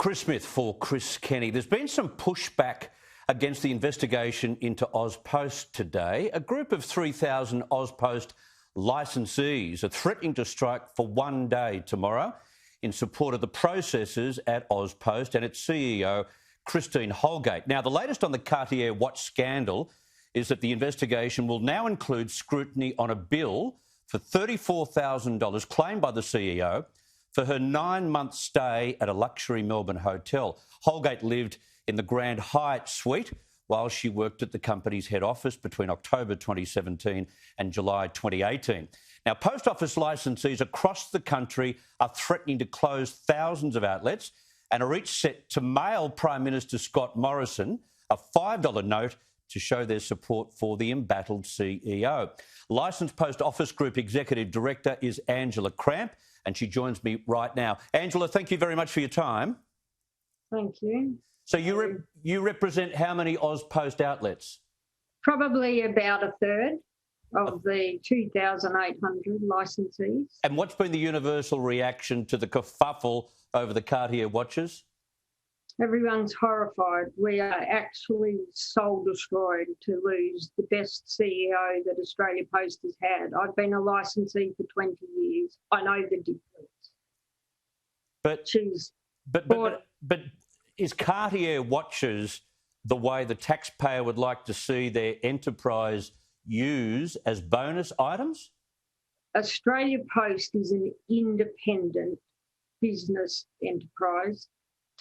Chris Smith for Chris Kenny. There's been some pushback against the investigation into AusPost today. A group of 3,000 AusPost licensees are threatening to strike for one day tomorrow in support of the processes at AusPost and its CEO, Christine Holgate. Now, the latest on the Cartier watch scandal is that the investigation will now include scrutiny on a bill for $34,000 claimed by the CEO for her 9-month stay at a luxury Melbourne hotel. Holgate lived in the Grand Hyatt Suite while she worked at the company's head office between October 2017 and July 2018. Now, post office licensees across the country are threatening to close thousands of outlets and are each set to mail Prime Minister Scott Morrison a $5 note to show their support for the embattled CEO. Licensed Post Office Group Executive Director is Angela Cramp, and she joins me right now. Angela, thank you very much for your time. Thank you. So you represent how many AusPost outlets? Probably about a third of the 2,800 licensees. And what's been the universal reaction to the kerfuffle over the Cartier watches? Everyone's horrified. We are actually soul-destroyed to lose the best CEO that Australia Post has had. I've been a licensee for 20 years. I know the difference. But is Cartier watches the way the taxpayer would like to see their enterprise used as bonus items? Australia Post is an independent business enterprise,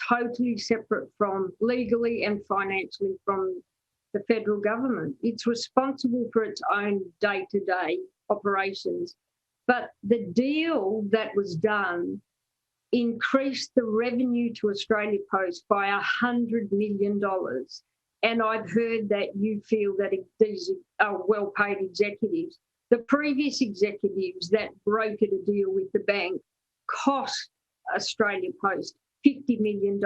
totally separate from legally and financially from the federal government. It's responsible for its own day-to-day operations. But the deal that was done increased the revenue to Australia Post by $100 million. And I've heard that you feel that these are well-paid executives. The previous executives that brokered a deal with the bank cost Australia Post $50 million,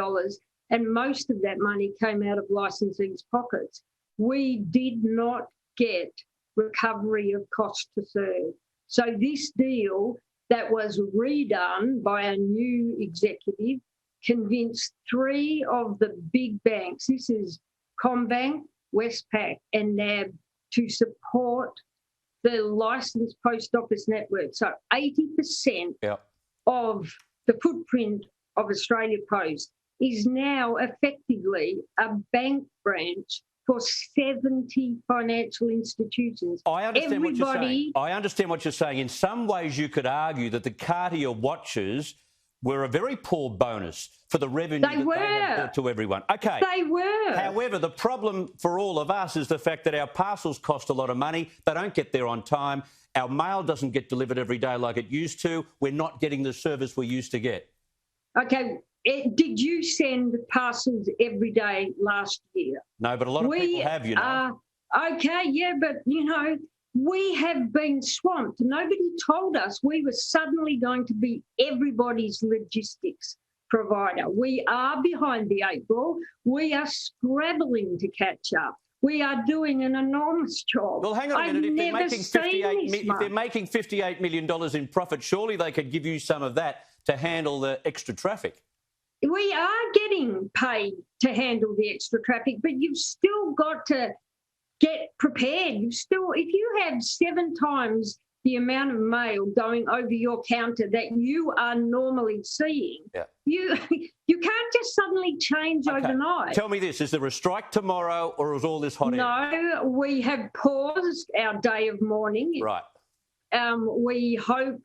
and most of that money came out of licensees' pockets. We did not get recovery of cost to serve. So this deal that was redone by a new executive convinced 3 of the big banks, this is CommBank, Westpac and NAB, to support the licensed post office network. So 80% of the footprint of Australia Post is now effectively a bank branch for 70 financial institutions. I understand what you're saying. I understand what you're saying. In some ways, you could argue that the Cartier watches were a very poor bonus for the revenue they had brought to everyone. Okay. They were. However, the problem for all of us is the fact that our parcels cost a lot of money. They don't get there on time. Our mail doesn't get delivered every day like it used to. We're not getting the service we used to get. Okay. Did you send parcels every day last year? No, but a lot of people have, you know. Okay, yeah, but, you know, we have been swamped. Nobody told us we were suddenly going to be everybody's logistics provider. We are behind the 8 ball. We are scrabbling to catch up. We are doing an enormous job. Well, hang on a minute. If they're making $58 million in profit, surely they could give you some of that to handle the extra traffic. We are getting paid to handle the extra traffic, but you've still got to get prepared. If you have 7 times the amount of mail going over your counter that you are normally seeing, you can't just suddenly change overnight. Tell me this, is there a strike tomorrow or is all this hot air? No, we have paused our day of mourning. Right. We hope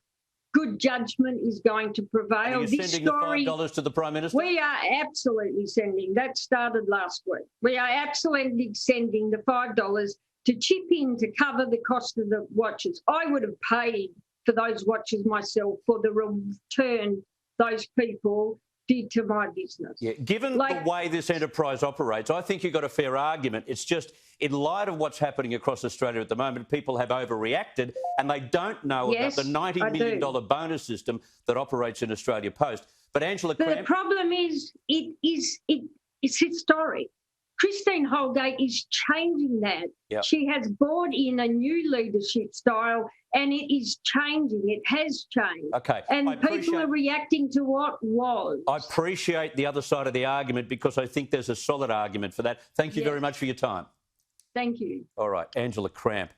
good judgment is going to prevail. Are you sending the $5 to the Prime Minister? We are absolutely sending. That started last week. We are absolutely sending the $5 to chip in to cover the cost of the watches. I would have paid for those watches myself for the return those people did to my business. Yeah, given the way this enterprise operates, I think you've got a fair argument. It's just, in light of what's happening across Australia at the moment, people have overreacted and they don't know about the $90 million bonus system that operates in Australia Post. But Angela Cramp... The problem is, it's historic. Christine Holgate is changing that. Yep. She has brought in a new leadership style and it is changing. It has changed. Okay. And people are reacting to what was. I appreciate the other side of the argument because I think there's a solid argument for that. Thank you very much for your time. Thank you. All right, Angela Cramp.